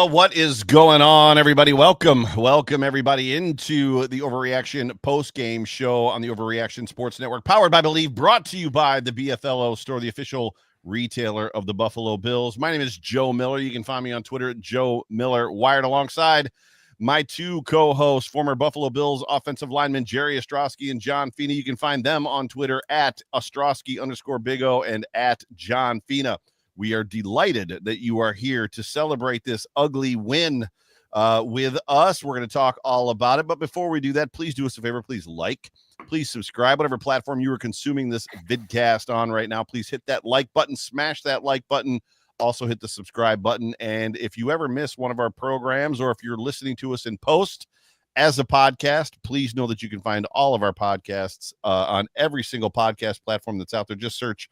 Well, what is going on, everybody? Welcome everybody into the Overreaction Postgame show on the Overreaction Sports Network, powered by Believe, brought to you by the BFLO Store, the official retailer of the Buffalo Bills. My name is Joe Miller. You can find me on Twitter at Joe Miller Wired, alongside my two co-hosts, former Buffalo Bills offensive lineman Jerry Ostrowski and John Fina. You can find them on Twitter at Ostrowski_Big O and at John Fina. We are delighted that you are here to celebrate this ugly win with us. We're going to talk all about it. But before we do that, please do us a favor. Please please subscribe, whatever platform you are consuming this vidcast on right now. Please hit that like button, smash that like button. Also hit the subscribe button. And if you ever miss one of our programs, or if you're listening to us in post as a podcast, please know that you can find all of our podcasts on every single podcast platform that's out there. Just search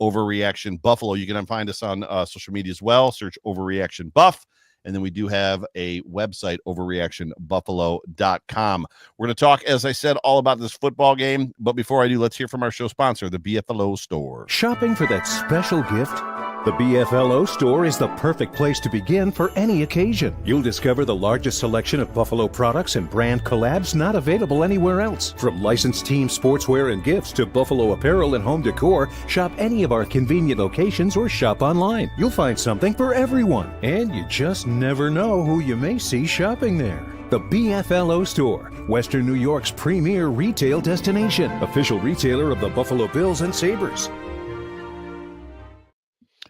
Overreaction Buffalo. You can find us on social media as well. Search Overreaction Buff. And then we do have a website, overreactionbuffalo.com. We're going to talk, as I said, all about this football game. But before I do, let's hear from our show sponsor, the BFLO Store. Shopping for that special gift? The BFLO Store is the perfect place to begin for any occasion. You'll discover the largest selection of Buffalo products and brand collabs not available anywhere else. From licensed team sportswear and gifts to Buffalo apparel and home decor, shop any of our convenient locations or shop online. You'll find something for everyone. And you just never know who you may see shopping there. The BFLO Store, Western New York's premier retail destination. Official retailer of the Buffalo Bills and Sabres.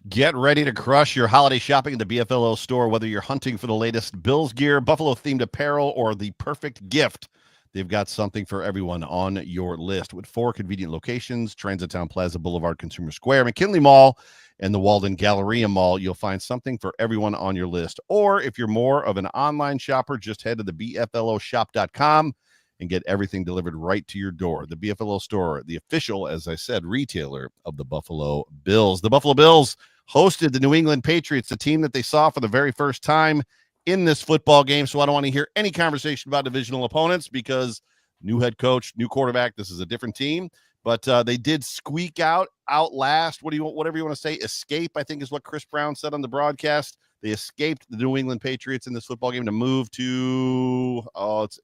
Get ready to crush your holiday shopping at the BFLO Store. Whether you're hunting for the latest Bills gear, Buffalo-themed apparel, or the perfect gift, they've got something for everyone on your list. With 4 convenient locations: Transitown Plaza Boulevard, Consumer Square, McKinley Mall, and the Walden Galleria Mall, you'll find something for everyone on your list. Or if you're more of an online shopper, just head to the BFLOshop.com and get everything delivered right to your door. The BFLO Store, the official, as I said, retailer of the Buffalo Bills. The Buffalo Bills hosted the New England Patriots, the team that they saw for the very first time in this football game. So I don't want to hear any conversation about divisional opponents, because new head coach, new quarterback, this is a different team. But they did squeak outlast, whatever you want to say, escape, I think is what Chris Brown said on the broadcast. They escaped the New England Patriots in this football game to move to,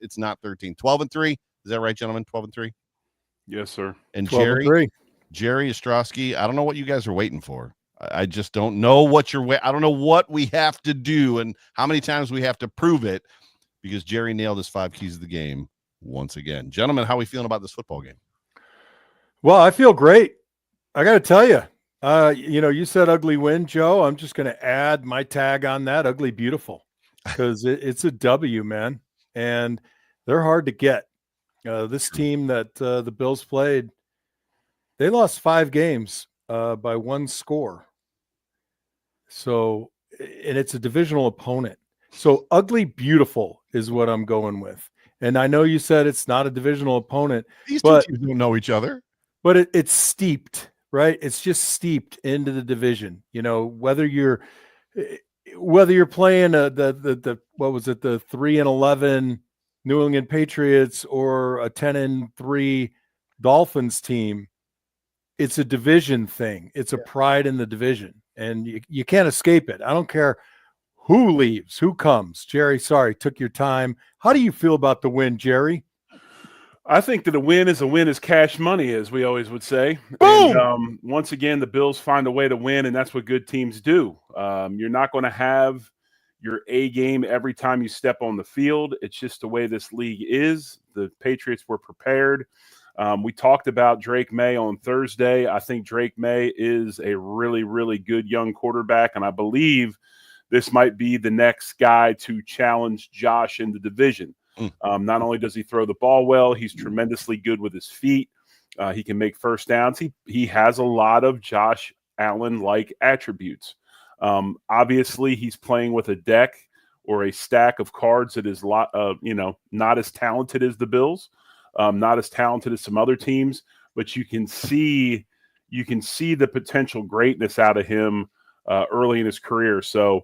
it's not 13, 12-3. Is that right, gentlemen? 12-3? Yes, sir. And Jerry Ostrowski, I don't know what you guys are waiting for. I just don't know what I don't know what we have to do and how many times we have to prove it, because Jerry nailed his 5 keys of the game once again. Gentlemen, how are we feeling about this football game? Well, I feel great. I got to tell you, you said ugly win, Joe. I'm just going to add my tag on that, ugly beautiful, because it's a W, man. And they're hard to get. This team that the Bills played, they lost 5 games by 1 score. So, and it's a divisional opponent. So ugly beautiful is what I'm going with. And I know you said it's not a divisional opponent. These two teams don't know each other. But it's steeped, right? It's just steeped into the division. Whether you're playing the 3-11 New England Patriots or a 10-3 Dolphins team, it's a division thing. It's a pride in the division, and you can't escape it. I don't care who leaves, who comes. Jerry, sorry, took your time. How do you feel about the win, Jerry? I think that a win is cash money, as we always would say. Boom! And, once again, the Bills find a way to win, and that's what good teams do. You're not going to have your A game every time you step on the field. It's just the way this league is. The Patriots were prepared. We talked about Drake May on Thursday. I think Drake May is a really, really good young quarterback, and I believe this might be the next guy to challenge Josh in the division. Not only does he throw the ball well, he's tremendously good with his feet. He can make first downs. He has a lot of Josh Allen-like attributes. Obviously, he's playing with a deck or a stack of cards that is not as talented as the Bills. Not as talented as some other teams, but you can see the potential greatness out of him early in his career. So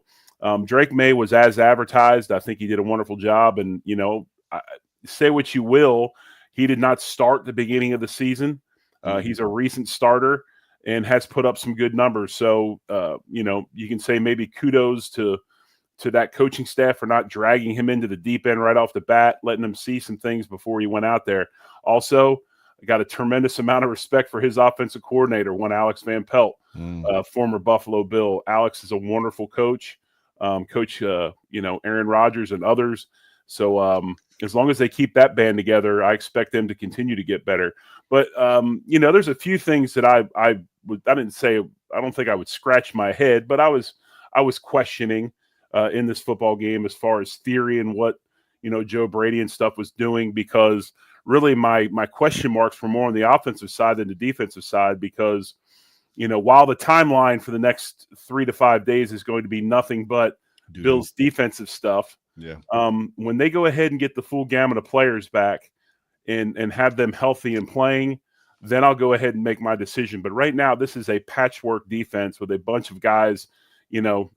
Drake May was as advertised. I think he did a wonderful job. And, say what you will, he did not start the beginning of the season. He's a recent starter and has put up some good numbers. So, you can say maybe kudos to to that coaching staff for not dragging him into the deep end right off the bat, letting him see some things before he went out there. Also, I got a tremendous amount of respect for his offensive coordinator, one Alex Van Pelt, former Buffalo Bill. Alex is a wonderful coach, Aaron Rodgers and others. So as long as they keep that band together, I expect them to continue to get better. But, there's a few things that I don't think I would scratch my head, but I was questioning in this football game as far as theory and what, Joe Brady and stuff was doing, because really my question marks were more on the offensive side than the defensive side, because, while the timeline for the next 3 to 5 days is going to be nothing but Bill's defensive stuff. Yeah. When they go ahead and get the full gamut of players back and have them healthy and playing, then I'll go ahead and make my decision. But right now, this is a patchwork defense with a bunch of guys,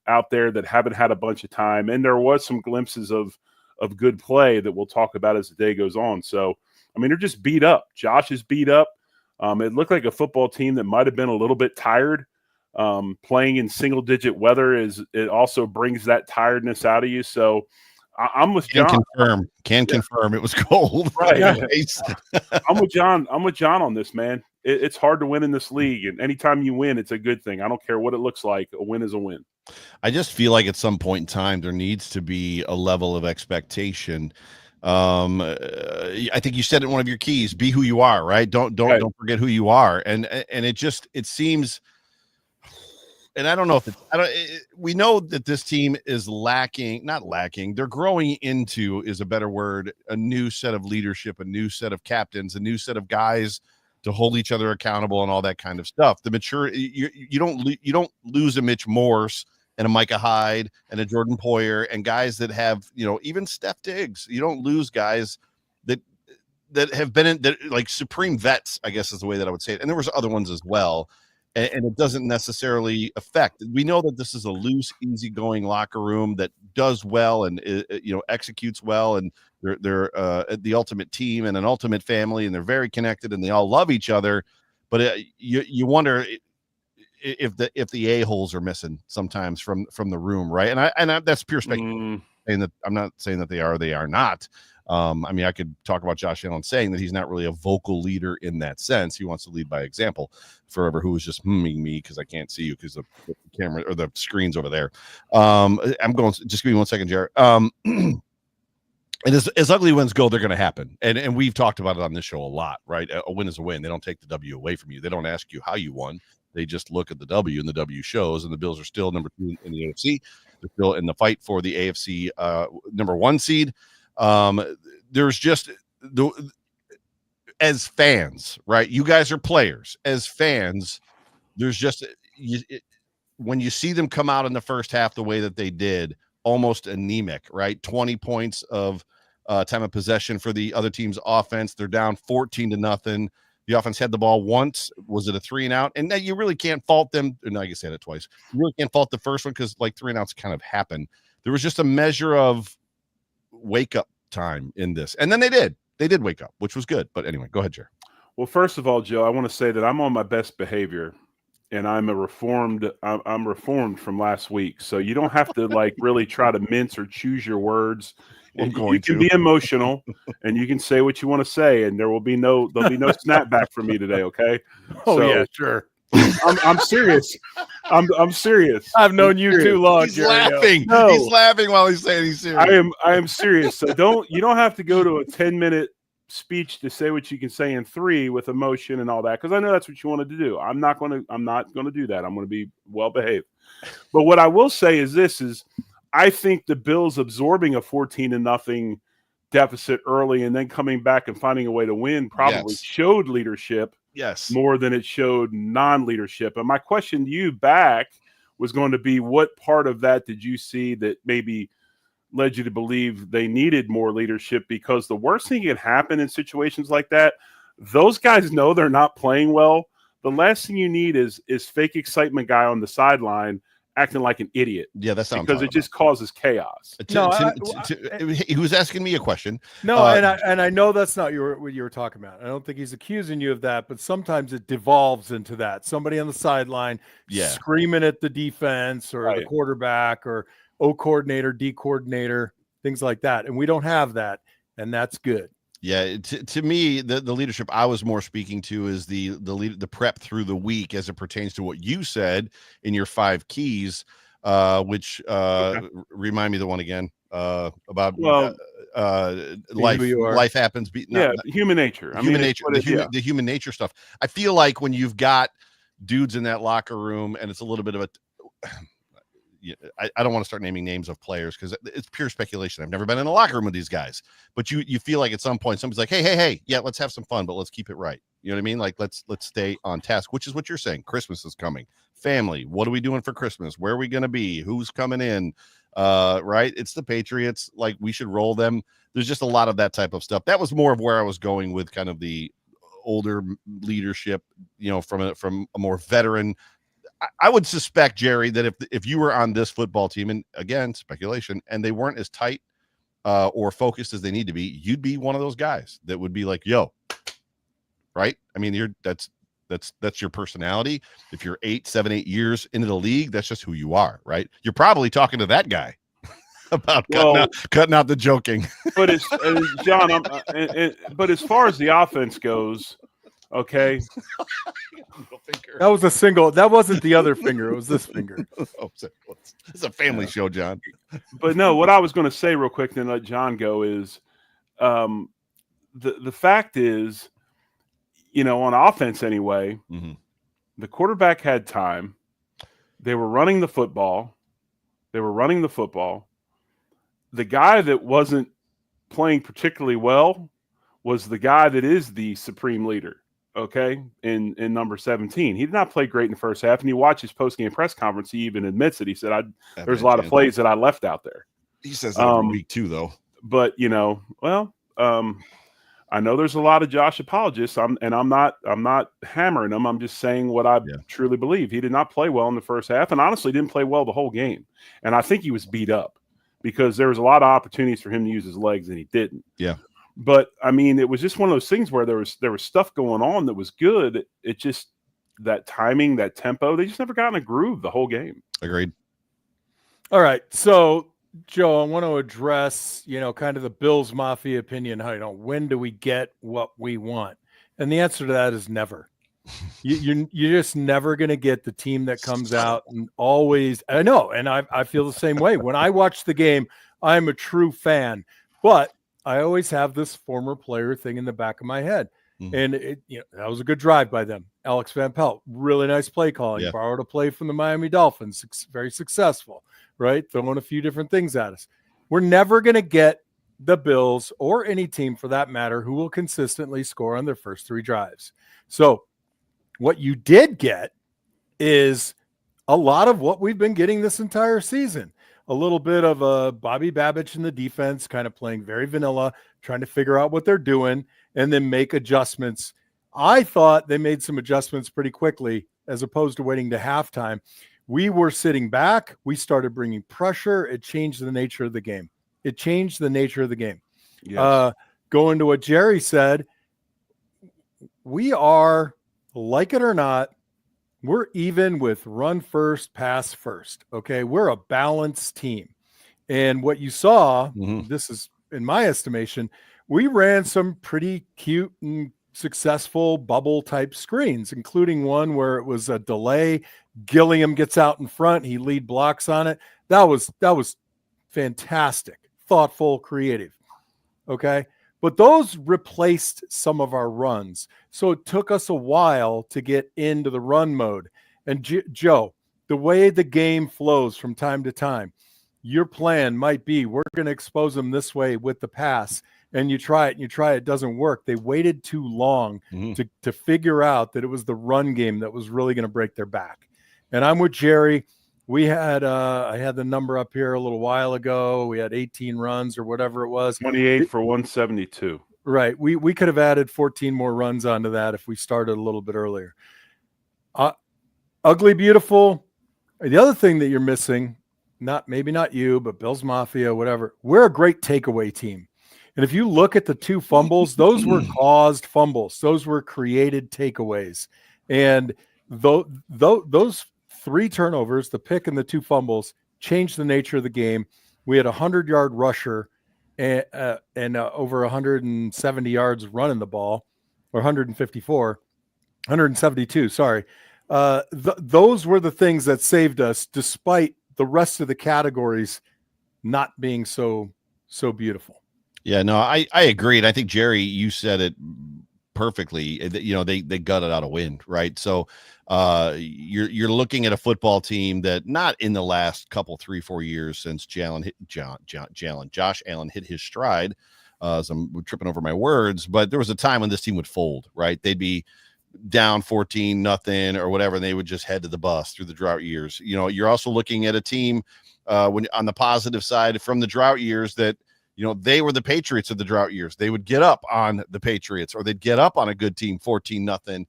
out there that haven't had a bunch of time. And there was some glimpses of good play that we'll talk about as the day goes on. So, they're just beat up. Josh is beat up. It looked like a football team that might have been a little bit tired. Playing in single-digit weather it also brings that tiredness out of you. So I'm with John. Confirm it was cold. Right. I'm with John. I'm with John on this, man. It's hard to win in this league, and anytime you win, it's a good thing. I don't care what it looks like. A win is a win. I just feel like at some point in time there needs to be a level of expectation. I think you said it in one of your keys: be who you are. Right? Don't forget who you are. And it seems. And I don't know if we know that this team is not lacking. They're growing into, is a better word, a new set of leadership, a new set of captains, a new set of guys to hold each other accountable and all that kind of stuff. The maturity, you don't lose a Mitch Morse and a Micah Hyde and a Jordan Poyer and guys that have, even Steph Diggs. You don't lose guys that have been like supreme vets, I guess is the way that I would say it. And there was other ones as well. And it doesn't necessarily affect. We know that this is a loose, easygoing locker room that does well and executes well, and they're the ultimate team and an ultimate family, and they're very connected and they all love each other. But you wonder if the a-holes are missing sometimes from the room, right? And that's pure speculation. And that I'm not saying that they are not. I could talk about Josh Allen saying that he's not really a vocal leader in that sense. He wants to lead by example. Forever, who was just humming me because I can't see you because the camera or the screen's over there. I'm going. Just give me 1 second, Jared. And as ugly wins go, they're going to happen. And we've talked about it on this show a lot, right? A win is a win. They don't take the W away from you. They don't ask you how you won. They just look at the W, and the W shows. And the Bills are still number 2 in the AFC. They're still in the fight for the AFC number 1 seed. There's just as fans, right? You guys are players. As fans, there's just when you see them come out in the first half the way that they did, almost anemic, right? 20 points of time of possession for the other team's offense. They're down 14-0. The offense had the ball once. Was it a 3-and-out? And now you really can't fault them. No, I guess I said it twice. You really can't fault the first one because like 3-and-outs kind of happen. There was just a measure of wake up time in this. And then they did wake up, which was good. But anyway, go ahead, Jer. Well, first of all, Joe, I want to say that I'm on my best behavior and I'm reformed from last week. So you don't have to like really try to mince or choose your words. You can be emotional and you can say what you want to say, and there'll be no snapback from me today. Okay. Yeah, sure. I'm serious. I'm serious. I've known you too long. He's laughing. No. He's laughing while he's saying he's serious. I am serious. So you don't have to go to a 10-minute speech to say what you can say in 3 with emotion and all that, because I know that's what you wanted to do. I'm not going to do that. I'm going to be well behaved. But what I will say is this: I think the Bills absorbing a 14-0 deficit early and then coming back and finding a way to win probably showed leadership. Yes. More than it showed non-leadership. And my question to you back was going to be, what part of that did you see that maybe led you to believe they needed more leadership? Because the worst thing that can happen in situations like that, those guys know they're not playing well. The last thing you need is fake excitement guy on the sideline acting like an idiot. Yeah, that's because it just causes chaos. He was asking me a question. No, and I know that's not what you were talking about. I don't think he's accusing you of that, but sometimes it devolves into that. Somebody on the sideline screaming at the defense or the quarterback or O coordinator, D coordinator, things like that. And we don't have that. And that's good. Yeah, to me, the leadership I was more speaking to is the prep through the week as it pertains to what you said in your 5 keys, which remind me the one again about life happens. Human nature. The human nature stuff. I feel like when you've got dudes in that locker room and it's a little bit of a I don't want to start naming names of players because it's pure speculation. I've never been in a locker room with these guys, but you feel like at some point somebody's like, hey, yeah, let's have some fun, but let's keep it right. You know what I mean? Like let's stay on task, which is what you're saying. Christmas is coming. Family, what are we doing for Christmas? Where are we going to be? Who's coming in? Right? It's the Patriots. Like we should roll them. There's just a lot of that type of stuff. That was more of where I was going with kind of the older leadership, from a more veteran. I would suspect, Jerry, that if you were on this football team, and again, speculation, and they weren't as tight or focused as they need to be, you'd be one of those guys that would be like, yo, right? I mean, that's your personality. If you're 8 years into the league, that's just who you are, right? You're probably talking to that guy about cutting out the joking. But it's John, but as far as the offense goes, okay. That was a single. That wasn't the other finger. It was this finger. It's a family show, John. But no, what I was going to say real quick, then let John go, is the fact is, on offense anyway, the quarterback had time. They were running the football. The guy that wasn't playing particularly well was the guy that is the supreme leader. Okay, in number 17, he did not play great in the first half, and you watch his post-game press conference. He even admits it. He said, "There's a lot of plays that I left out there." He says that every week too, though. But I know there's a lot of Josh apologists. I'm not hammering them. I'm just saying what I truly believe. He did not play well in the first half, and honestly didn't play well the whole game. And I think he was beat up because there was a lot of opportunities for him to use his legs, and he didn't. Yeah. But I mean, it was just one of those things where there was stuff going on that was good. It just that timing, that tempo, they just never got in a groove the whole game. Agreed. All right, so Joe, I want to address kind of the Bills Mafia opinion. When do we get what we want? And the answer to that is never. You're just never going to get the team that comes out and always. I know, and I feel the same way. When I watch the game, I'm a true fan, but I always have this former player thing in the back of my head. And that was a good drive by them. Alex Van Pelt, really nice play calling, borrowed a play from the Miami Dolphins, very successful, right? Throwing a few different things at us. We're never going to get the Bills or any team for that matter who will consistently score on their first 3 drives. So what you did get is a lot of what we've been getting this entire season. A little bit of Bobby Babich in the defense, kind of playing very vanilla, trying to figure out what they're doing and then make adjustments. I thought they made some adjustments pretty quickly as opposed to waiting to halftime. We were sitting back. We started bringing pressure. It changed the nature of the game. Yes. Going to what Jerry said, we are, like it or not, we're even with run first, pass first. Okay. We're a balanced team. And what you saw, this is in my estimation, we ran some pretty cute and successful bubble type screens, including one where it was a delay. Gilliam gets out in front. He lead blocks on it. That was fantastic, thoughtful, creative. Okay. But those replaced some of our runs. So it took us a while to get into the run mode. And Joe, the way the game flows from time to time, your plan might be, we're going to expose them this way with the pass. And you try it, it doesn't work. They waited too long to figure out that it was the run game that was really going to break their back. And I'm with Jerry. We had I had the number up here a little while ago. We had 18 runs or whatever it was. 28 for 172. Right. We could have added 14 more runs onto that if we started a little bit earlier. Ugly Beautiful. The other thing that you're missing, maybe not you, but Bills Mafia, whatever, we're a great takeaway team. And if you look at the 2 fumbles, those were caused fumbles. Those were created takeaways. And those 3 turnovers, the pick and the 2 fumbles, changed the nature of the game. We had a 100-yard rusher and over 170 yards running the ball, or 172. Sorry. Those were the things that saved us, despite the rest of the categories not being so beautiful. Yeah, no, I agree. And I think, Jerry, you said it perfectly. They gutted out a win, right? So you're looking at a football team that not in the last couple 3-4 years since Josh Allen hit his stride. So I'm tripping over my words, but there was a time when this team would fold, right? They'd be down 14-0 or whatever, and they would just head to the bus through the drought years. You're also looking at a team when on the positive side from the drought years that, they were the Patriots of the drought years. They would get up on the Patriots, or they'd get up on a good team 14-0,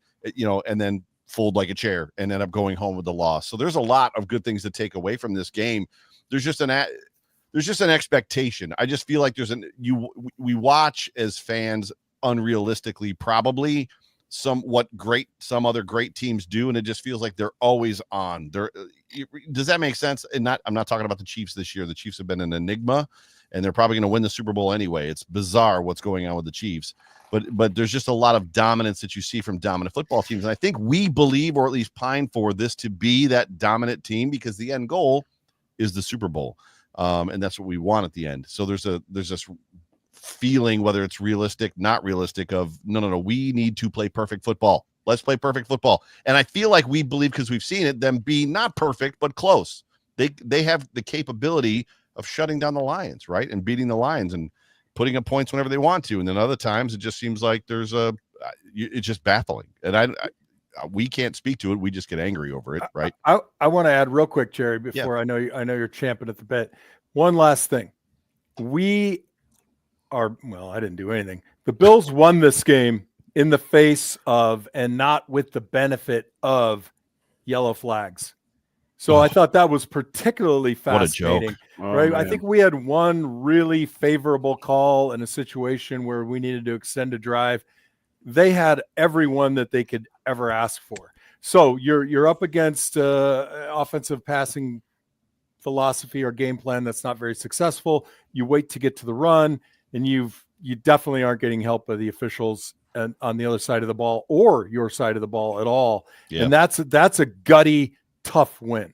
and then fold like a chair and end up going home with the loss. So there's a lot of good things to take away from this game. There's just an expectation. I just feel like we watch as fans unrealistically, probably some other great teams do, and it just feels like they're always on. Does that make sense? And I'm not talking about the Chiefs this year. The Chiefs have been an enigma, and they're probably going to win the Super Bowl anyway. It's bizarre what's going on with the Chiefs, but there's just a lot of dominance that you see from dominant football teams, and I think we believe, or at least pine for, this to be that dominant team, because the end goal is the Super Bowl, and that's what we want at the end. So there's this feeling, whether it's realistic, not realistic, of no, we need to play perfect football. Let's play perfect football. And I feel like we believe, because we've seen it, them be not perfect, but close. They have the capability of shutting down the Lions, right? And beating the Lions and putting up points whenever they want to. And then other times it just seems like it's just baffling. And we can't speak to it. We just get angry over it, right? I want to add real quick, Jerry, before I know you're champing at the bit. One last thing. I didn't do anything. The Bills won this game in the face of, and not with the benefit of, yellow flags. So I thought that was particularly fascinating. What a joke. Right? Man. I think we had one really favorable call in a situation where we needed to extend a drive. They had everyone that they could ever ask for. So you're up against offensive passing philosophy or game plan that's not very successful. You wait to get to the run, and you definitely aren't getting help by the officials on the other side of the ball, or your side of the ball at all. Yeah. And that's a gutty, tough win.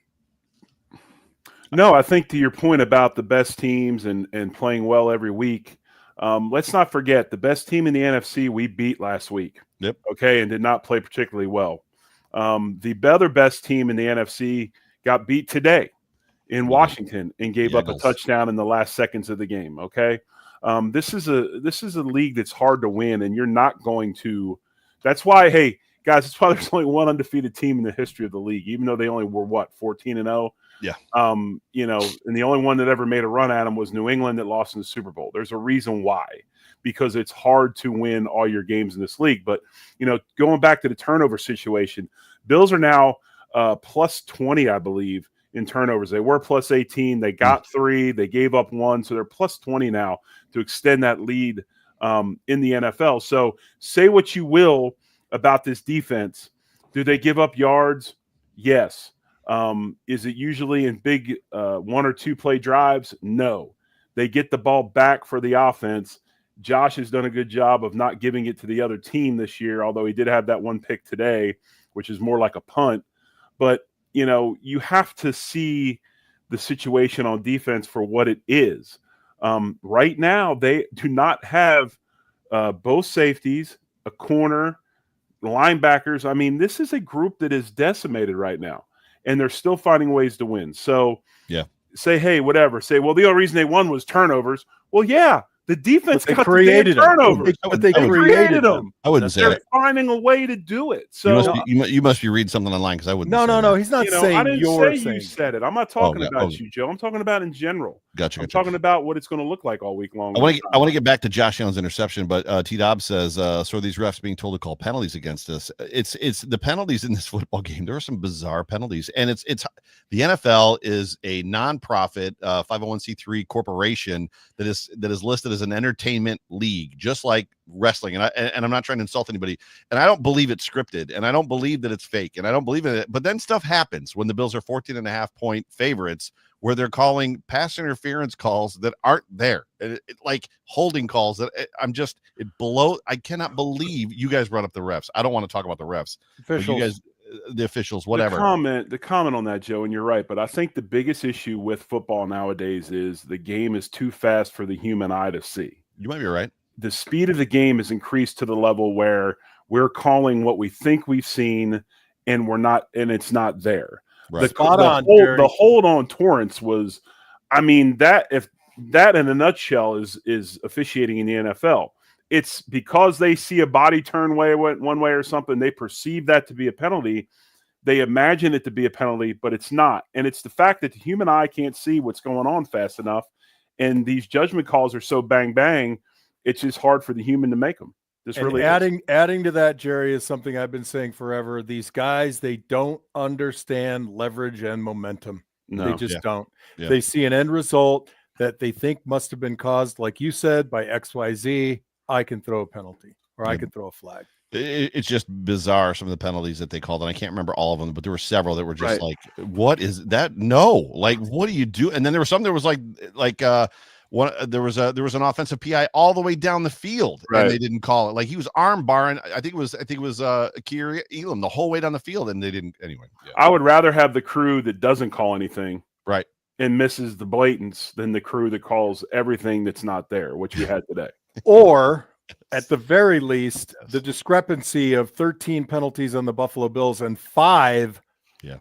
No, I think to your point about the best teams and playing well every week, let's not forget the best team in the NFC we beat last week. Yep. Okay, and did not play particularly well. The other best team in the NFC got beat today in Washington and gave up a touchdown in the last seconds of the game. Okay. This is a league that's hard to win, and you're not going to. That's why, hey guys, that's why there's only one undefeated team in the history of the league, even though they only were 14-0. Yeah. And the only one that ever made a run at them was New England, that lost in the Super Bowl. There's a reason why, because it's hard to win all your games in this league. But going back to the turnover situation, Bills are now plus 20, I believe, in turnovers. They were plus 18. They got 3. They gave up 1. So they're plus 20 now to extend that lead in the NFL. So say what you will about this defense. Do they give up yards? Yes. Is it usually in big 1 or 2 play drives? No. They get the ball back for the offense. Josh has done a good job of not giving it to the other team this year, although he did have that one pick today, which is more like a punt. But you have to see the situation on defense for what it is. Right now, they do not have both safeties, a corner, linebackers. I mean, this is a group that is decimated right now, and they're still finding ways to win. So say, hey, whatever. Say, well, the only reason they won was turnovers. Well, yeah. The defense got created turnovers. But they created them. I wouldn't say they're that. finding a way to do it. So you must be reading something online, because I wouldn't. No. He's not saying I didn't you're say saying. You said it. I'm not talking about you, Joe. I'm talking about in general. Gotcha. I'm talking about what it's going to look like all week long. I want to get back to Josh Allen's interception, but T. Dobbs says, so are these refs being told to call penalties against us? It's the penalties in this football game. There are some bizarre penalties, and it's the NFL is a nonprofit 501c3 corporation that is listed as an entertainment league, just like wrestling. And I'm not trying to insult anybody, and I don't believe it's scripted, and I don't believe that it's fake, and I don't believe in it. But then stuff happens when the Bills are 14.5 point favorites, where they're calling pass interference calls that aren't there, like holding calls that I cannot believe you guys brought up the refs. I don't want to talk about the refs, but you guys, the officials, whatever. The comment on that, Joe, and you're right, but I think the biggest issue with football nowadays is the game is too fast for the human eye to see. You might be right. The speed of the game has increased to the level where we're calling what we think we've seen, and it's not there. Right. The hold on Torrance was, if that in a nutshell is officiating in the NFL. It's because they see a body turn one way or something, they perceive that to be a penalty. They imagine it to be a penalty, but it's not. And it's the fact that the human eye can't see what's going on fast enough. And these judgment calls are so bang, bang, it's just hard for the human to make them. Adding to that, Jerry, is something I've been saying forever. These guys, they don't understand leverage and momentum. No, they just don't. Yeah. They see an end result that they think must have been caused, like you said, by XYZ. I can throw a penalty, or I can throw a flag. It's just bizarre, some of the penalties that they called, and I can't remember all of them, but there were several that were just like, what is that? No, like, what do you do? And then there was some that was there was an offensive PI all the way down the field, and they didn't call it. Like, he was arm barring, I think it was Akira Elam the whole way down the field, and they didn't anyway. Yeah. I would rather have the crew that doesn't call anything and misses the blatants than the crew that calls everything that's not there, which we had today. Or at the very least, the discrepancy of 13 penalties on the Buffalo Bills and 5. Yeah.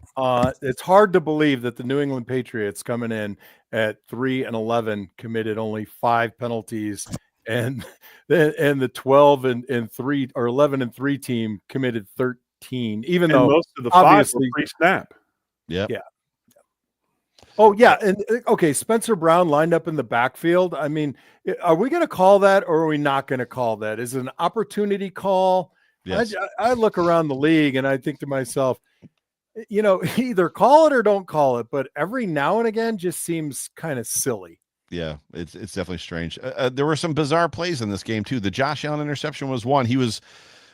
It's hard to believe that the New England Patriots, coming in at 3-11, committed only 5 penalties, and the 12 and 3 or 11 and 3 team committed 13, even though most of the 5 were pre-snap. Yeah. Oh, yeah. And okay, Spencer Brown lined up in the backfield. I mean, are we going to call that, or are we not going to call that? Is it an opportunity call? Yes. I look around the league and I think to myself, either call it or don't call it, but every now and again just seems kind of silly. Yeah, it's definitely strange. There were some bizarre plays in this game too. The Josh Allen interception was one. He was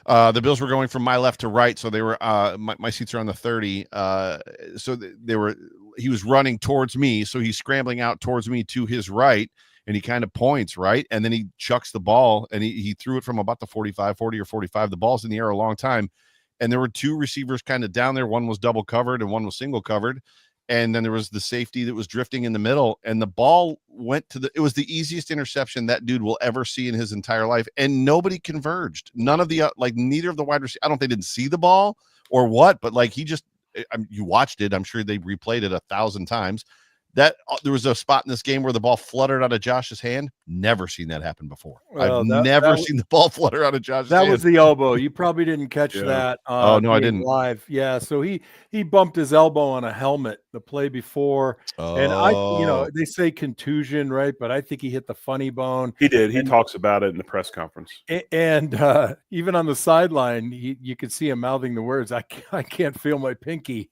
the Bills were going from my left to right, so they were my seats are on the 30. He was running towards me, so he's scrambling out towards me to his right, and he kind of points right, and then he chucks the ball, and he threw it from about the 40 or 45. The ball's in the air a long time, and there were 2 receivers kind of down there. One was double covered and one was single covered, and then there was the safety that was drifting in the middle, and the ball went it was the easiest interception that dude will ever see in his entire life, and nobody converged. None of the neither of the wide receivers. I don't think they didn't see the ball or what, but like, he just, you watched it. I'm sure they replayed it 1,000 times. That there was a spot in this game where the ball fluttered out of Josh's hand. Never seen that happen before. Well, I've never seen the ball flutter out of Josh's hand. That was the elbow. You probably didn't catch that. Oh, no, I didn't. Live. Yeah. So he bumped his elbow on a helmet the play before. And they say contusion, right? But I think he hit the funny bone. He did. He talks about it in the press conference. And even on the sideline, you could see him mouthing the words, I can't feel my pinky.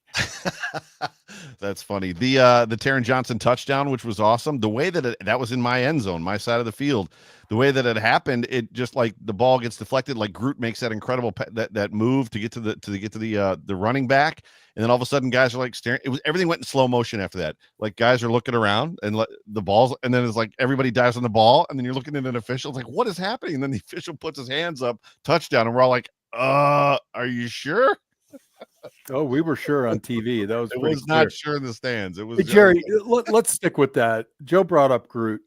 That's funny. The Taron Johnson touchdown, which was awesome. The way that was in my end zone, my side of the field. The way that it happened, it just like the ball gets deflected. Like Groot makes that incredible that move to get to the running back, and then all of a sudden guys are like staring. Everything went in slow motion after that. Like guys are looking around and the balls, and then it's like everybody dives on the ball, and then you're looking at an official. It's like, what is happening? And then the official puts his hands up, touchdown, and we're all like, are you sure? Oh, we were sure on TV. That was it was clear. Not sure in the stands. It was Hey, Jerry. Let's stick with that. Joe brought up Groot.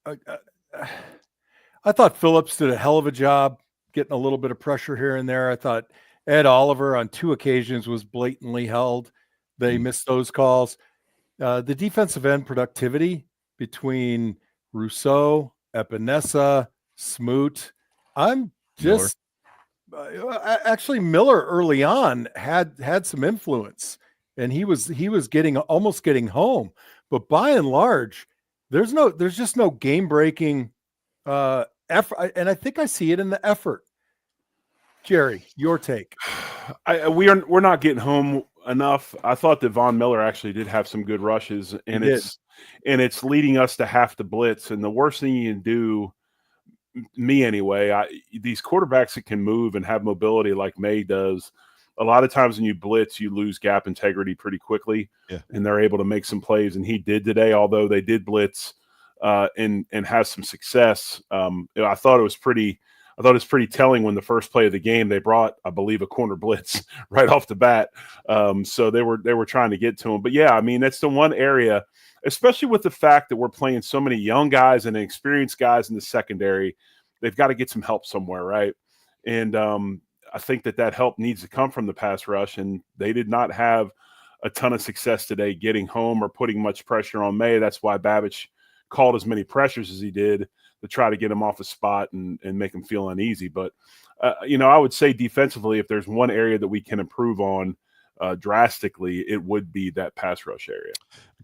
I thought Phillips did a hell of a job getting a little bit of pressure here and there. I thought Ed Oliver on 2 occasions was blatantly held. They missed those calls. The defensive end productivity between Rousseau, Epinesa, Smoot. I'm just actually Miller early on had some influence, and he was almost getting home. But by and large, there's just no game breaking effort, and I think I see it in the effort. Jerry, your take. We're not getting home enough. I thought that Von Miller actually did have some good rushes, and it's leading us to have to blitz. And the worst thing you can do, me anyway, these quarterbacks that can move and have mobility like May does, a lot of times when you blitz, you lose gap integrity pretty quickly, and they're able to make some plays. And he did today, although they did blitz and have some success. I thought it was pretty telling when the first play of the game they brought, I believe, a corner blitz right off the bat. So they were trying to get to him. But yeah, I mean, that's the one area, especially with the fact that we're playing so many young guys and experienced guys in the secondary. They've got to get some help somewhere, right? And I think that help needs to come from the pass rush, and they did not have a ton of success today getting home or putting much pressure on May. That's why Babbage called as many pressures as he did to try to get him off a spot and make him feel uneasy. But, I would say defensively, if there's one area that we can improve on drastically, it would be that pass rush area.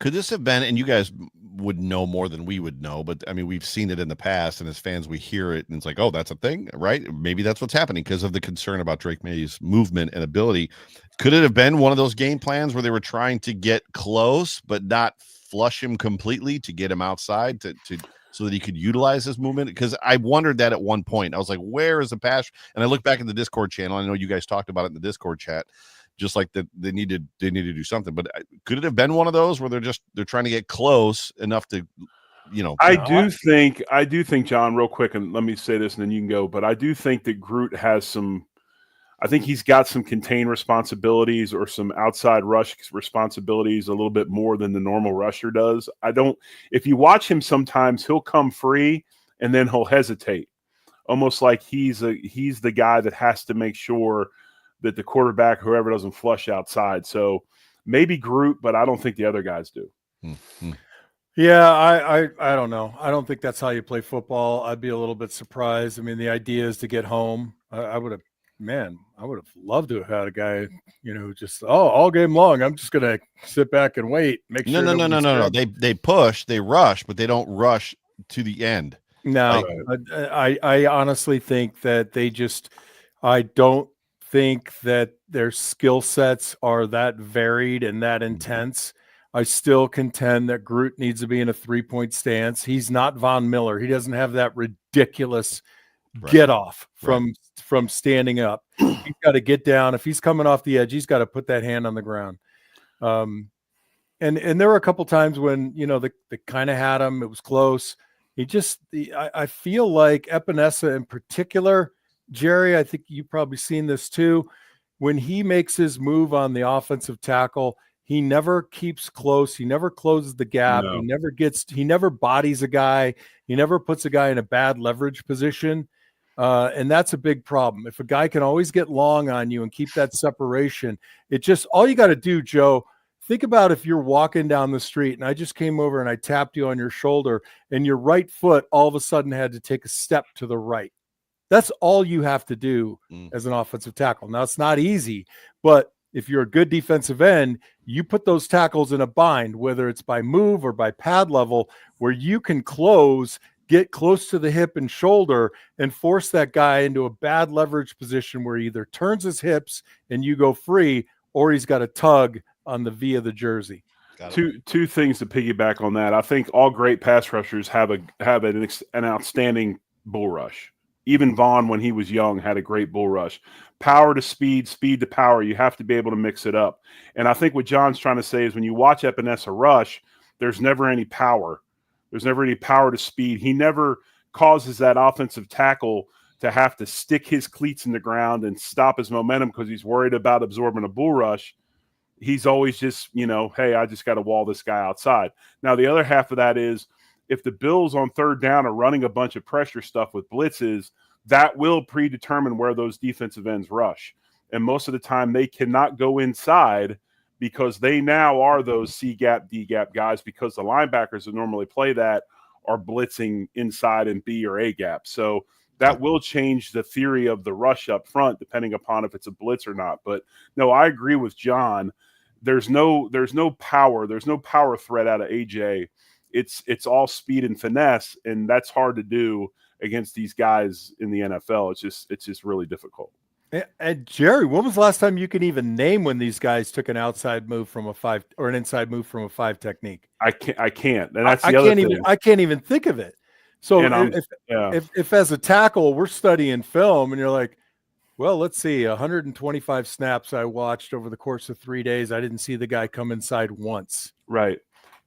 Could this have been, and you guys would know more than we would know, but I mean, we've seen it in the past, and as fans, we hear it, and it's like, oh, that's a thing, right? Maybe that's what's happening because of the concern about Drake May's movement and ability. Could it have been one of those game plans where they were trying to get close, but not flush him completely to get him outside to so that he could utilize his movement? Because I wondered that at one point. I was like, where is the pass? And I looked back in the Discord channel. I know you guys talked about it in the Discord chat. Just like that, they need to do something. But could it have been one of those where they're trying to get close enough to, I do think, John, real quick, and let me say this, and then you can go. But I do think that Groot has some. I think he's got some contained responsibilities or some outside rush responsibilities a little bit more than the normal rusher does. If you watch him, sometimes he'll come free and then he'll hesitate, almost like he's the guy that has to make sure that the quarterback, whoever, doesn't flush outside. So maybe Groot, but I don't think the other guys do. Mm-hmm. Yeah, I don't know. I don't think that's how you play football. I'd be a little bit surprised. I mean, the idea is to get home. I would have loved to have had a guy, just all game long, I'm just gonna sit back and wait. Make sure. No. They push, they rush, but they don't rush to the end. No, I honestly think that I don't think that their skill sets are that varied and that intense. I still contend that Groot needs to be in a 3-point stance. He's not Von Miller. He doesn't have that ridiculous get off from standing up. He's got to get down. If he's coming off the edge, he's got to put that hand on the ground. And there were a couple times when, they kind of had him. It was close. I feel like Epinesa in particular, Jerry, I think you've probably seen this too. When he makes his move on the offensive tackle, he never keeps close. He never closes the gap. No. He never bodies a guy. He never puts a guy in a bad leverage position. And that's a big problem. If a guy can always get long on you and keep that separation, all you got to do, Joe, think about if you're walking down the street and I just came over and I tapped you on your shoulder and your right foot all of a sudden had to take a step to the right. That's all you have to do as an offensive tackle. Now, it's not easy, but if you're a good defensive end, you put those tackles in a bind, whether it's by move or by pad level, where you can get close to the hip and shoulder and force that guy into a bad leverage position where he either turns his hips and you go free, or he's got a tug on the V of the jersey. Two things to piggyback on that. I think all great pass rushers have an outstanding bull rush. Even Vaughn, when he was young, had a great bull rush. Power to speed, speed to power. You have to be able to mix it up. And I think what John's trying to say is when you watch Epinesa rush, there's never any power. There's never any power to speed. He never causes that offensive tackle to have to stick his cleats in the ground and stop his momentum because he's worried about absorbing a bull rush. He's always just, hey, I just got to wall this guy outside. Now, the other half of that is if the Bills on third down are running a bunch of pressure stuff with blitzes, that will predetermine where those defensive ends rush. And most of the time they cannot go inside because they now are those C-gap, D-gap guys because the linebackers that normally play that are blitzing inside in B or A-gap. So that will change the theory of the rush up front depending upon if it's a blitz or not. But, no, I agree with John. There's no power. There's no power threat out of AJ. It's all speed and finesse, and that's hard to do against these guys in the NFL. It's just really difficult. And Jerry, when was the last time you can even name when these guys took an outside move from a 5 or an inside move from a 5 technique? I can't. And that's the other thing. I can't even think of it. So if as a tackle we're studying film and you're like, Well, let's see. 125 snaps I watched over the course of 3 days. I didn't see the guy come inside once. Right.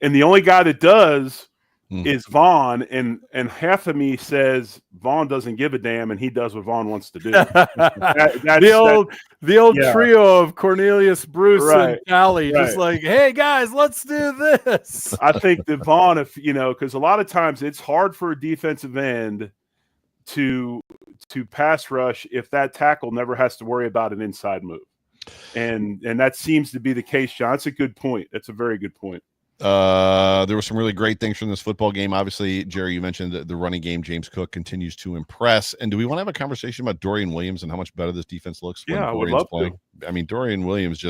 And the only guy that does Hmm. is Vaughn, and half of me says Vaughn doesn't give a damn, and he does what Vaughn wants to do. The old yeah. trio of Cornelius, Bruce, Right, and Tally, right. just like, hey guys, let's do this. I think that Vaughn, if because a lot of times it's hard for a defensive end to pass rush if that tackle never has to worry about an inside move, and that seems to be the case, John. That's a good point. That's a very good point. There were some really great things from this football game. Obviously, Jerry, you mentioned the running game. James Cook continues to impress. And do we want to have a conversation about Dorian Williams and how much better this defense looks when Yeah, I would Dorian's love playing? to. I mean, Dorian Williams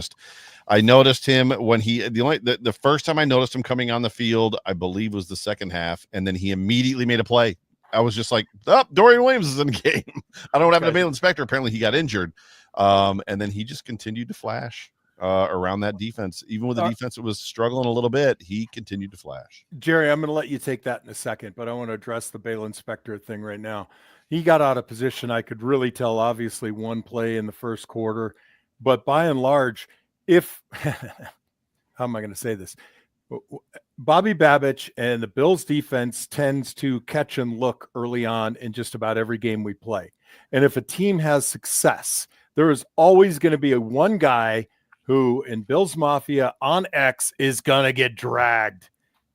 I noticed him when the first time I noticed him coming on the field, I believe was the second half, and then he immediately made a play. I was just like, Dorian Williams is in the game. I don't know what happened to Balen Spector. Apparently he got injured. And then he just continued to flash around that defense. Even with the defense that was struggling a little bit, he continued to flash. Jerry, I'm going to let you take that in a second, but I want to address the Balen Spector thing right now. He got out of position. I could really tell, obviously, one play in the first quarter. But by and large, how am I going to say this? Bobby Babich and the Bills defense tends to catch and look early on in just about every game we play. And if a team has success, there is always going to be one guy who in Bills Mafia on X is going to get dragged.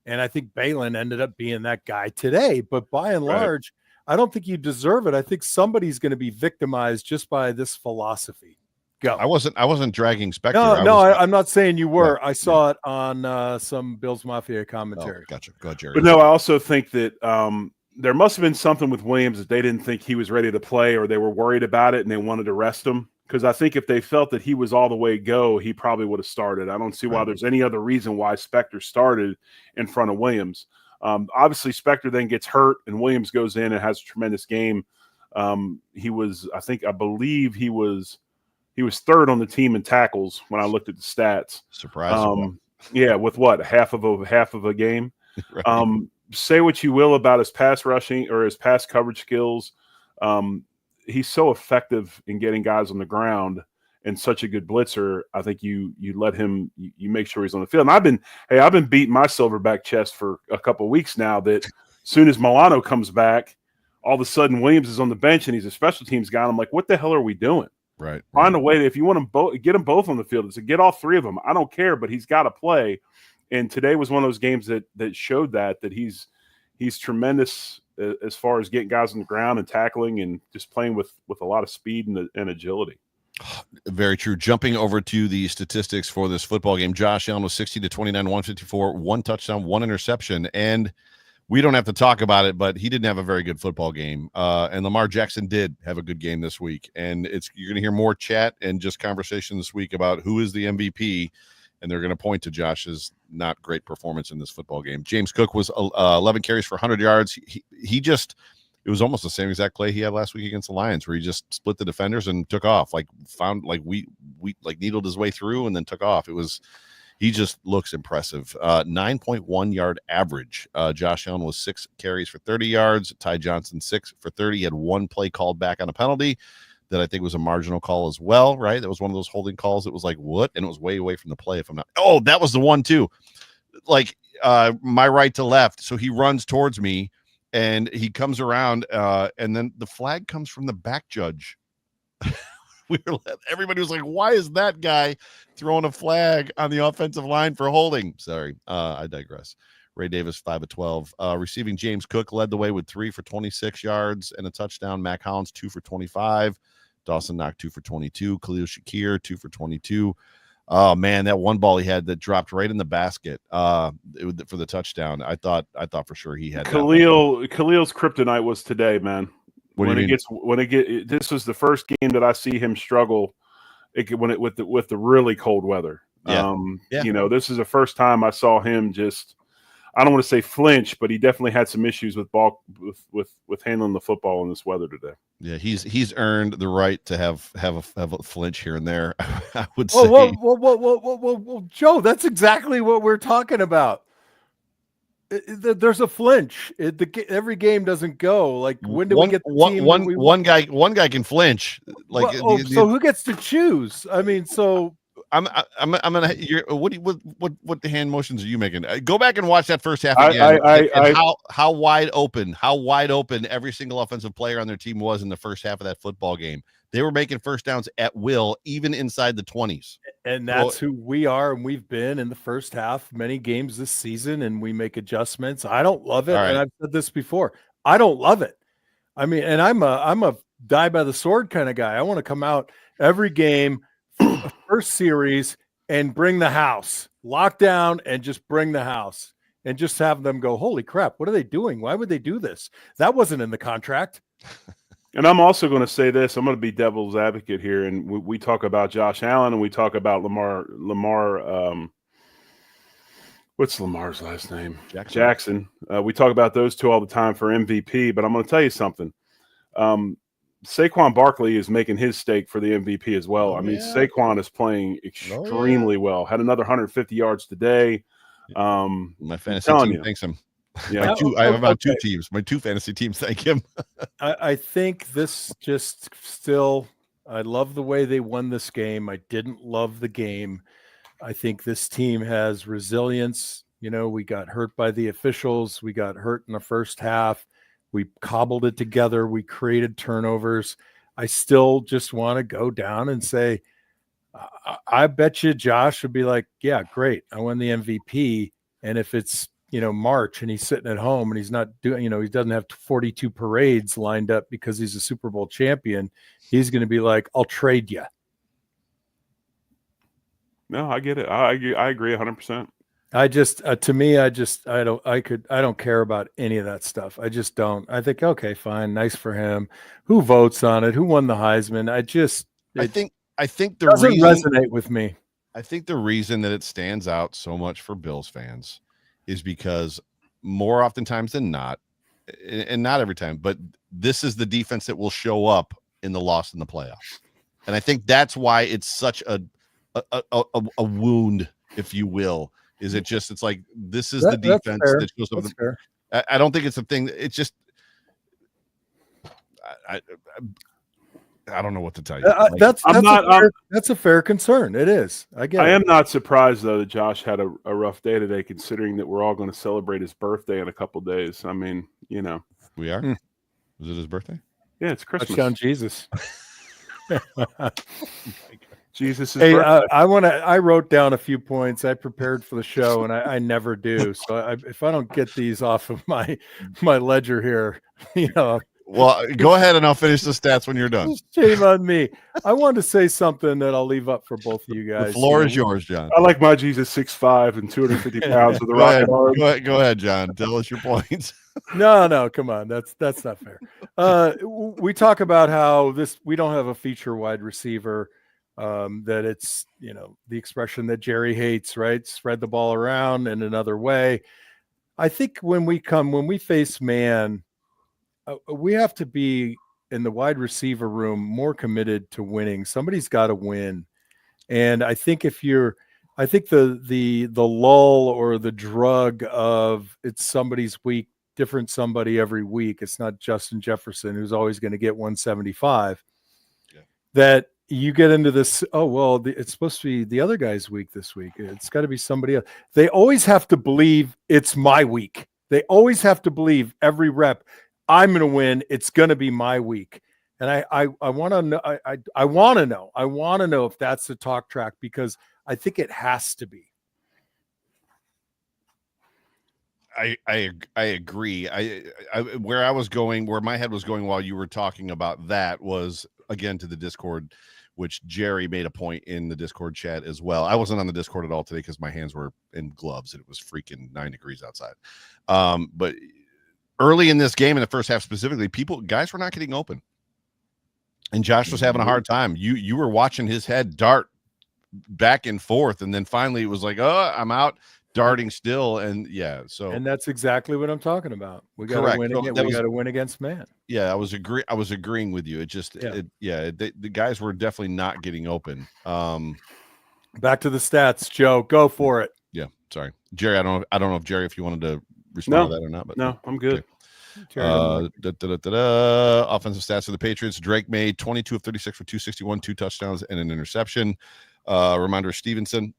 And I think Balen ended up being that guy today. But by and large, I don't think you deserve it. I think somebody's going to be victimized just by this philosophy. Go. I wasn't dragging Spector. I'm not saying you were. Yeah, I saw it on some Bills Mafia commentary. Oh, gotcha. Go ahead, Jerry. But no, I also think that there must have been something with Williams that they didn't think he was ready to play, or they were worried about it and they wanted to rest him. Because I think if they felt that he was all the way go, he probably would have started. I don't see why there's any other reason why Spector started in front of Williams. Obviously, Spector then gets hurt, and Williams goes in and has a tremendous game. I believe he was third on the team in tackles when I looked at the stats. Surprising. Yeah, with what, half of a game. Right. Say what you will about his pass rushing or his pass coverage skills. He's so effective in getting guys on the ground and such a good blitzer. I think you let him, you make sure he's on the field. And I've been beating my silverback chest for a couple of weeks now that as soon as Milano comes back, all of a sudden Williams is on the bench and he's a special teams guy. And I'm like, what the hell are we doing? Right. Find a way to, if you want them both, get them both on the field. So get all three of them. I don't care, but he's got to play. And today was one of those games that showed that he's tremendous as far as getting guys on the ground and tackling and just playing with a lot of speed and agility. Very true. Jumping over to the statistics for this football game, Josh Allen was 60 to 29, 154, 1 touchdown, 1 interception. And we don't have to talk about it, but he didn't have a very good football game. And Lamar Jackson did have a good game this week. And you're going to hear more chat and just conversation this week about who is the MVP. And they're going to point to Josh's not great performance in this football game. James Cook was 11 carries for 100 yards. It was almost the same exact play he had last week against the Lions, where he just split the defenders and took off, we needled his way through and then took off. He just looks impressive. 9.1 yard average. Josh Allen was 6 carries for 30 yards. Ty Johnson 6 for 30. He had 1 play called back on a penalty that I think was a marginal call as well, right? That was one of those holding calls. It was like, what? And it was way away from the play. That was the one too. My right to left. So he runs towards me and he comes around and then the flag comes from the back judge. Everybody was like, why is that guy throwing a flag on the offensive line for holding? Sorry. I digress. Ray Davis, 5 of 12. Receiving, James Cook led the way with 3 for 26 yards and a touchdown. Mac Hollins, 2 for 25. Dawson Knock, 2 for 22. Khalil Shakir, 2 for 22. Oh man, that one ball he had that dropped right in the basket for the touchdown. I thought for sure he had Khalil's kryptonite was today, man. This was the first game that I see him struggle with the really cold weather. Yeah. This is the first time I saw him just, I don't want to say flinch, but he definitely had some issues with handling the football in this weather today. Yeah, he's earned the right to have a flinch here and there. I would say. Whoa, Joe, that's exactly what we're talking about. There's a flinch. Every game doesn't go. Like, when do we get the team? One guy can flinch. Like, so who gets to choose? I mean, so I'm gonna. What the hand motions are you making? Go back and watch that first half again. How wide open every single offensive player on their team was in the first half of that football game. They were making first downs at will, even inside the 20s. And that's who we are, and we've been in the first half many games this season, and we make adjustments. I don't love it, and I've said this before. I don't love it. I mean, and I'm a die by the sword kind of guy. I want to come out every game, first series, and bring the house, lock down, and just bring the house, and just have them go, holy crap, what are they doing? Why would they do this? That wasn't in the contract. And I'm also going to say this. I'm going to be devil's advocate here. And we talk about Josh Allen and we talk about Lamar. What's Lamar's last name? Jackson. We talk about those two all the time for MVP. But I'm going to tell you something. Saquon Barkley is making his stake for the MVP as well. Saquon is playing extremely well. Had another 150 yards today. My fantasy team thanks him. Yeah, I have about two teams. My two fantasy teams thank him. I think this just still. I love the way they won this game. I didn't love the game. I think this team has resilience. You know, we got hurt by the officials. We got hurt in the first half. We cobbled it together. We created turnovers. I still just want to go down and say, I bet you Josh would be like, yeah, great. I won the MVP. And if it's, March and he's sitting at home and he's not doing, he doesn't have 42 parades lined up because he's a Super Bowl champion. He's going to be like, I'll trade you. No, I get it. I agree 100%. I don't care about any of that stuff. I just don't. I think, okay, fine. Nice for him. Who votes on it? Who won the Heisman? I think the doesn't reason resonate with me. I think the reason that it stands out so much for Bills fans is because more oftentimes than not, and not every time, but this is the defense that will show up in the loss in the playoffs. And I think that's why it's such a wound, if you will. It's like, this is the defense that shows up. I don't think it's a thing. It's just, I don't know what to tell you. That's a fair concern. It is. I am not surprised though that Josh had a rough day today, considering that we're all going to celebrate his birthday in a couple of days. I mean, we are. Was it his birthday? Yeah, it's Christmas. Touchdown Jesus. Jesus. Hey, I wrote down a few points. I prepared for the show, and I never do. So if I don't get these off of my ledger here, Well, go ahead and I'll finish the stats when you're done. Shame on me. I wanted to say something that I'll leave up for both of you guys. The floor is yours, John. I like my Jesus 6'5" and 250 pounds with the rocket arm. Go ahead, John. Tell us your points. No, come on. That's not fair. We talk about how we don't have a feature wide receiver. That it's, the expression that Jerry hates, right? Spread the ball around in another way. I think when we face man, we have to be in the wide receiver room more committed to winning. Somebody's got to win. And I think the lull or the drug of it's somebody's week, different somebody every week. It's not Justin Jefferson who's always going to get 175. Yeah. That you get into this, it's supposed to be the other guy's week this week. It's got to be somebody else. They always have to believe it's my week. They always have to believe every rep, I'm going to win. It's going to be my week. And I want to know. I want to know. I want to know if that's the talk track, because I think it has to be. I agree. Where I was going, where my head was going while you were talking about that was again to the Discord, which Jerry made a point in the Discord chat as well. I wasn't on the Discord at all today because my hands were in gloves and it was freaking 9 degrees outside. But early in this game, in the first half specifically, guys were not getting open, and Josh was having a hard time. You were watching his head dart back and forth, and then finally it was like, oh, I'm out. Darting still, and and that's exactly what I'm talking about. We got to win. We got to win against man. Yeah, I was agreeing with you. It just, the guys were definitely not getting open. Back to the stats, Joe. Go for it. Yeah, sorry, Jerry. I don't know if Jerry, if you wanted to respond to that or not? But no, I'm good. Okay. Offensive stats for the Patriots. Drake made 22 of 36 for 261, 2 touchdowns and an interception. Reminder Stevenson,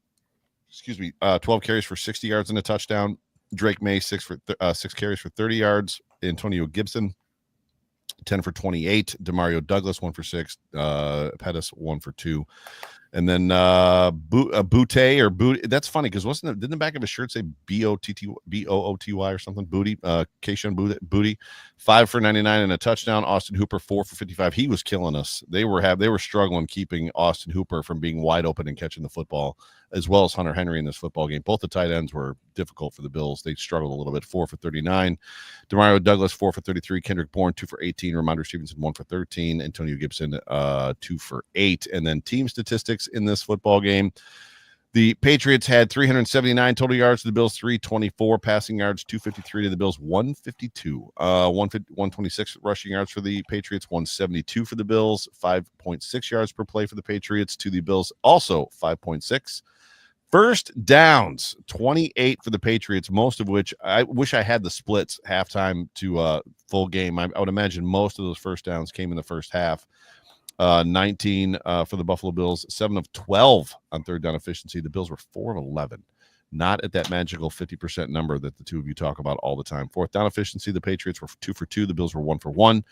12 carries for 60 yards and a touchdown. Drake May 6 carries for 30 yards. Antonio Gibson 10 for 28. Demario Douglas 1 for 6. Pettis 1 for 2. And then Booty or Booty. That's funny because didn't the back of his shirt say B-O-O-T-Y or something? Booty. Keishon Booty 5 for 99 and a touchdown. Austin Hooper 4 for 55. He was killing us. They were struggling keeping Austin Hooper from being wide open and catching the football, as well as Hunter Henry in this football game. Both the tight ends were difficult for the Bills. They struggled a little bit. 4 for 39. Demario Douglas 4 for 33. Kendrick Bourne 2 for 18. Ramondre Stevenson 1 for 13. Antonio Gibson 2 for 8. And then team statistics in this football game. The Patriots had 379 total yards to the Bills, 324 passing yards, 253 to the Bills, 152. 126 rushing yards for the Patriots, 172 for the Bills, 5.6 yards per play for the Patriots to the Bills, also 5.6. First downs, 28 for the Patriots, most of which I wish I had the splits halftime to full game. I would imagine most of those first downs came in the first half. 19 for the Buffalo Bills, 7 of 12 on third down efficiency. The Bills were 4 of 11, not at that magical 50% number that the two of you talk about all the time. Fourth down efficiency, the Patriots were 2 for 2. The Bills were 1 for 1.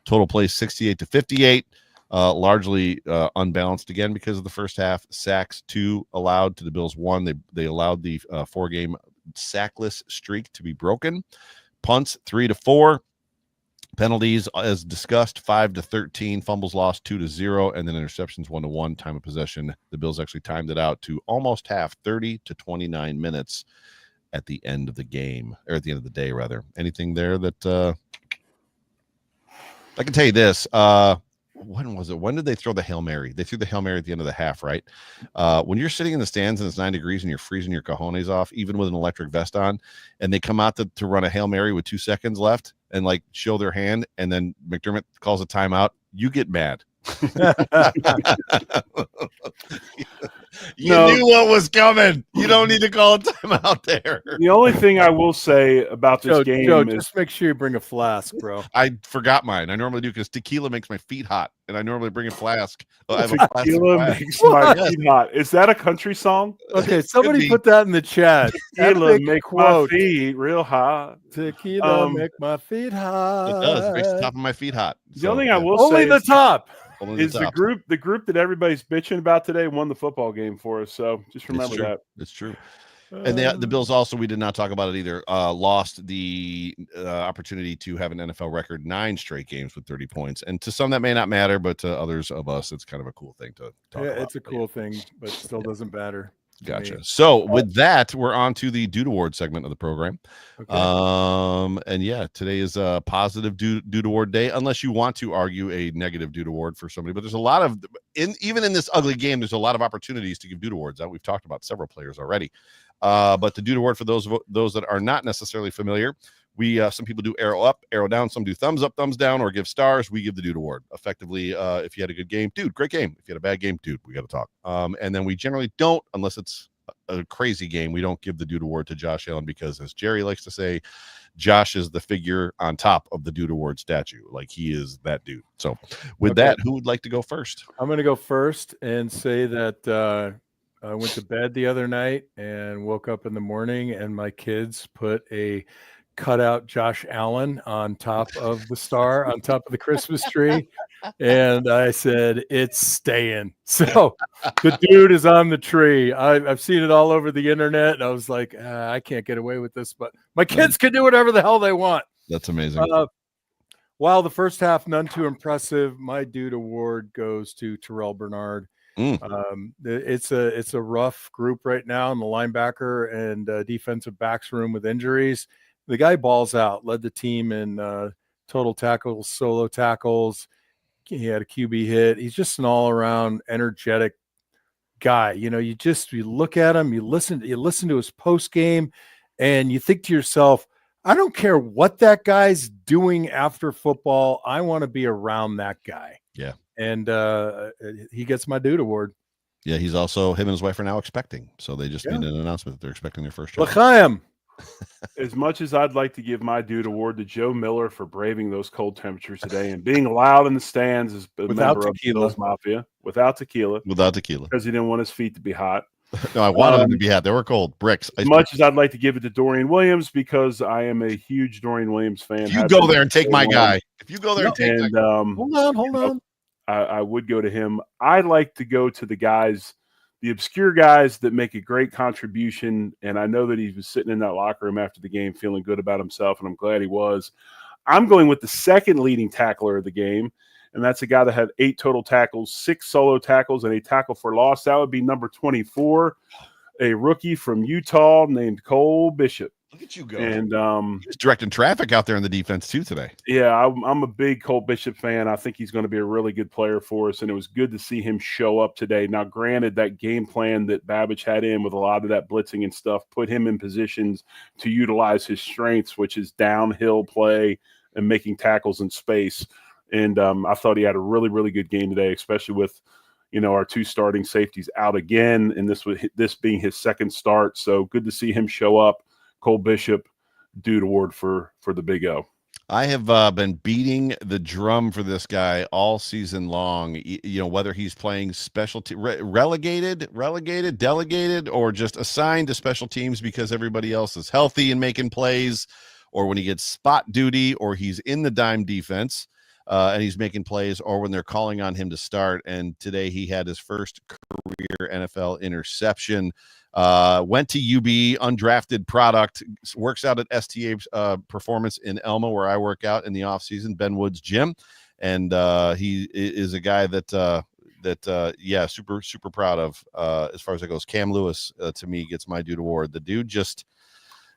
Total plays 68 to 58. Largely unbalanced again because of the first half. Sacks 2 allowed to the Bills 1. They allowed the 4-game sackless streak to be broken. Punts 3 to 4. Penalties, as discussed, 5 to 13. Fumbles lost 2 to 0, and then interceptions 1 to 1. Time of possession, the Bills actually timed it out to almost half, 30 to 29 minutes at the end of the game, or at the end of the day, rather. Anything there that I can tell you this? When was it? When did they throw the Hail Mary? They threw the Hail Mary at the end of the half, right? When you're sitting in the stands and it's 9 degrees and you're freezing your cojones off, even with an electric vest on, and they come out to run a Hail Mary with 2 seconds left and like show their hand, and then McDermott calls a timeout, you get mad. You knew what was coming. You don't need to call a timeout there. The only thing I will say about this game Joe, is just make sure you bring a flask, bro. I forgot mine. I normally do because tequila makes my feet hot, and I normally bring a flask. I have a tequila makes my feet hot. Is that a country song? Okay, somebody put that in the chat. Tequila make my feet real hot. Tequila make my feet hot. It does. It makes the top of my feet hot. The only thing I will only say the top. Is the group that everybody's bitching about today won the football game for us. So just remember that. It's true. And the Bills also, we did not talk about it either, lost the opportunity to have an NFL record 9 straight games with 30 points. And to some that may not matter, but to others of us, it's kind of a cool thing to talk about. It's a cool thing, but still doesn't matter. Gotcha. So with that, we're on to the Dude Award segment of the program. Okay. And yeah, today is a positive Dude Award day, unless you want to argue a negative Dude Award for somebody. But there's a lot of, even in this ugly game, there's a lot of opportunities to give Dude Awards out. We've talked about several players already. But the Dude Award, for those that are not necessarily familiar, we some people do arrow up, arrow down. Some do thumbs up, thumbs down, or give stars. We give the Dude Award. Effectively, if you had a good game, dude, great game. If you had a bad game, dude, we got to talk. And then we generally don't, unless it's a crazy game, we don't give the Dude Award to Josh Allen because, as Jerry likes to say, Josh is the figure on top of the Dude Award statue. Like, he is that dude. So with that, who would like to go first? I'm going to go first and say that I went to bed the other night and woke up in the morning and my kids put a cutout Josh Allen on top of the star, on top of the Christmas tree. And I said, it's staying. So the dude is on the tree. I've seen it all over the internet. And I was like, I can't get away with this, but my kids can do whatever the hell they want. That's amazing. While the first half, none too impressive, my Dude Award goes to Terrell Bernard. It's a rough group right now in the linebacker and defensive backs room with injuries. The guy balls out, led the team in total tackles, solo tackles. He had a QB hit. He's just an all-around energetic guy. You know, you look at him, you listen to his post game, and you think to yourself, I don't care what that guy's doing after football. I want to be around that guy. Yeah. And he gets my Dude Award. Yeah, he's also, him and his wife are now expecting. So they just made an announcement that they're expecting their first child. L'chaim. As much as I'd like to give my dude award to Joe Miller for braving those cold temperatures today and being loud in the stands as a Without member of the tequila. Bills Mafia, without tequila, Tequila. because he didn't want his feet to be hot. No, I wanted them to be hot. They were cold. Bricks. As much as I'd like to give it to Dorian Williams, because I am a huge Dorian Williams fan. If you go there and take my guy. If you go there and take and Hold on. I would go to him. I like to go to the guys, the obscure guys that make a great contribution. And I know that he was sitting in that locker room after the game feeling good about himself, and I'm glad he was. I'm going with the second leading tackler of the game, and that's a guy that had 8 total tackles, 6 solo tackles, and a tackle for loss. That would be number 24, a rookie from Utah named Cole Bishop. Look at you go. And he was directing traffic out there in the defense too today. Yeah, I'm a big Cole Bishop fan. I think he's going to be a really good player for us, and it was good to see him show up today. Now, granted, that game plan that Babbage had in with a lot of that blitzing and stuff put him in positions to utilize his strengths, which is downhill play and making tackles in space. And I thought he had a really, really good game today, especially with, our 2 starting safeties out again, and this being his second start. So good to see him show up. Cole Bishop, dude award for the Big O. I have been beating the drum for this guy all season long. Whether he's playing specialty relegated, delegated, or just assigned to special teams because everybody else is healthy and making plays, or when he gets spot duty, or he's in the dime defense and he's making plays, or when they're calling on him to start. And today he had his first career NFL interception. Went to UB, undrafted product, works out at STA Performance in Elma, where I work out in the off season, Ben Wood's gym. And he is a guy that super proud of as far as it goes. Cam Lewis, to me, gets my dude award. The dude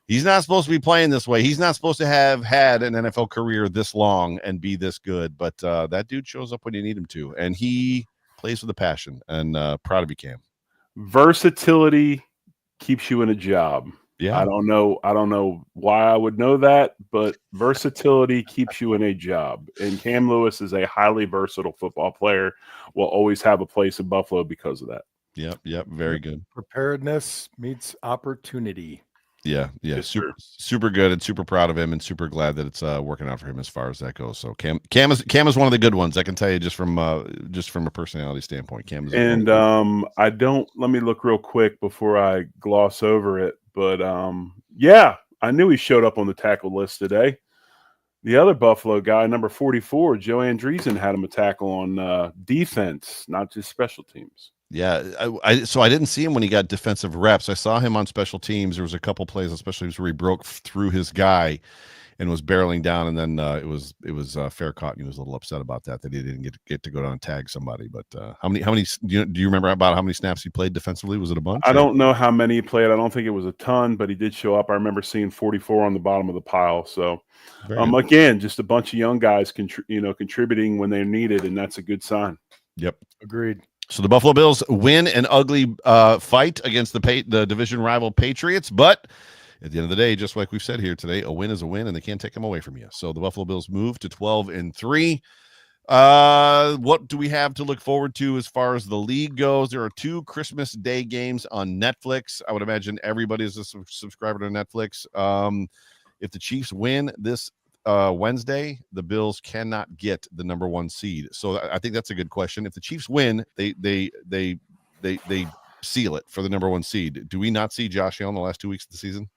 he's not supposed to be playing this way. He's not supposed to have had an NFL career this long and be this good, but that dude shows up when you need him to, and he plays with a passion, and proud of you, Cam. Versatility keeps you in a job. Yeah. I don't know why I would know that, but versatility keeps you in a job. And Cam Lewis is a highly versatile football player, will always have a place in Buffalo because of that. Yep. Very good. Preparedness meets opportunity. Yeah. Super good, and super proud of him, and super glad that it's working out for him as far as that goes. So Cam is one of the good ones. I can tell you just from a personality standpoint. Cam is. And let me look real quick before I gloss over it. But I knew he showed up on the tackle list today. The other Buffalo guy, number 44, Joe Andreessen, had him a tackle on defense, not just special teams. Yeah, so I didn't see him when he got defensive reps. I saw him on special teams. There was a couple plays, especially where he broke through his guy and was barreling down, and then it was fair caught, and he was a little upset about that he didn't get to go down and tag somebody. But how many do you remember about how many snaps he played defensively? Was it a bunch? I don't know how many he played. I don't think it was a ton, but he did show up. I remember seeing 44 on the bottom of the pile. So again, just a bunch of young guys contributing when they're needed, and that's a good sign. Yep, agreed. So the Buffalo Bills win an ugly fight against the division rival Patriots, but at the end of the day, just like we've said here today, a win is a win, and they can't take them away from you. So the Buffalo Bills move to 12-3. What do we have to look forward to as far as the league goes? There are 2 Christmas Day games on Netflix. I would imagine everybody is a subscriber to Netflix. If the Chiefs win this Wednesday, the Bills cannot get the number 1 seed. So I think that's a good question. If the Chiefs win, they seal it for the number 1 seed. Do we not see Josh Allen the last 2 weeks of the season?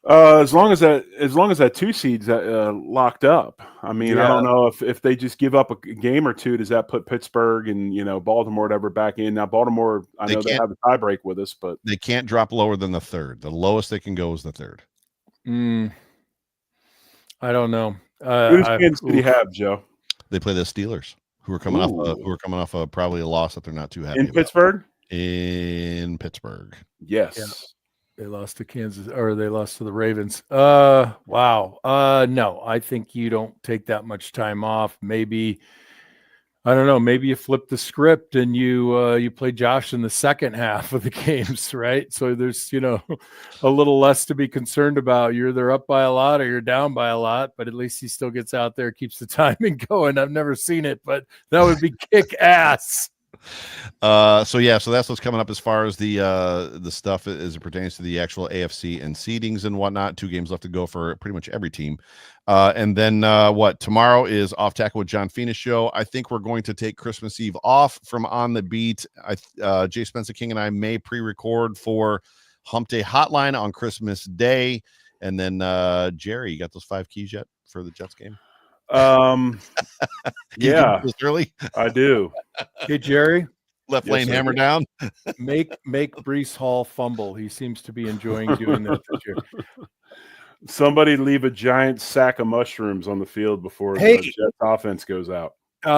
As long as that 2 seed's locked up. I mean, I don't know if they just give up a game or two, does that put Pittsburgh and Baltimore whatever back in? Now Baltimore, I know they have a tie break with us, but they can't drop lower than the 3rd. The lowest they can go is the 3rd. I don't know. Who does Kansas City have, Joe? They play the Steelers, who are coming off of probably a loss that they're not too happy in Pittsburgh. In Pittsburgh, yes. Yeah. They lost to Kansas, or they lost to the Ravens. Wow. No, I think you don't take that much time off. Maybe, I don't know. Maybe you flip the script and you play Josh in the second half of the games, right? So there's a little less to be concerned about. You're either up by a lot or you're down by a lot, but at least he still gets out there, keeps the timing going. I've never seen it, but that would be kick ass. So that's what's coming up as far as the stuff as it pertains to the actual AFC and seedings and whatnot. 2 games left to go for pretty much every team. And then tomorrow is Off Tackle with John Fina show. I think we're going to take Christmas Eve off from On the Beat. Jay Spencer King and I may pre-record for Hump Day Hotline on Christmas Day. And then Jerry, you got those 5 keys yet for the Jets game? Yeah, early. I do. Hey, Jerry, left lane hammer down. Make Breece Hall fumble. He seems to be enjoying doing that this year. Somebody leave a giant sack of mushrooms on the field before Hey. the Jets offense goes out.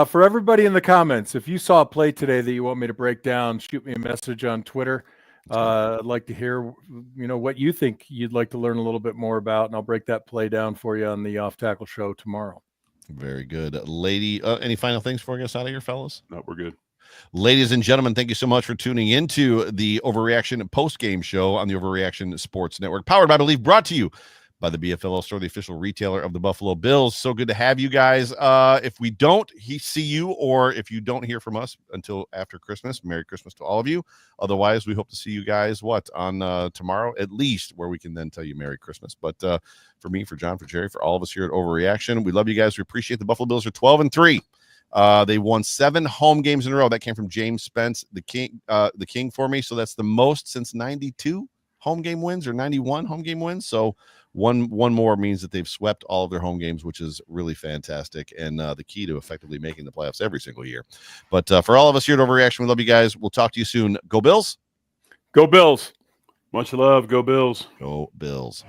For everybody in the comments, if you saw a play today that you want me to break down, shoot me a message on Twitter. I'd like to hear, what you think you'd like to learn a little bit more about, and I'll break that play down for you on the Off Tackle show tomorrow. Very good. Lady, any final things for us out of here, fellas? No, we're good. Ladies and gentlemen, thank you so much for tuning into the Overreaction Postgame show on the Overreaction Sports Network, powered by Believe, brought to you by the BFLO Store, the official retailer of the Buffalo Bills. So good to have you guys. If we don't see you, or if you don't hear from us until after Christmas, Merry Christmas to all of you. Otherwise, we hope to see you guys on tomorrow at least, where we can then tell you Merry Christmas. But for me, for John, for Jerry, for all of us here at Overreaction, we love you guys. We appreciate the Buffalo Bills are 12-3. They won 7 home games in a row. That came from James Spence, the king for me. So that's the most since 92 home game wins, or 91 home game wins. So one more means that they've swept all of their home games, which is really fantastic, and the key to effectively making the playoffs every single year. But for all of us here at Overreaction, we love you guys. We'll talk to you soon. Go Bills. Go Bills. Much love. Go Bills. Go Bills.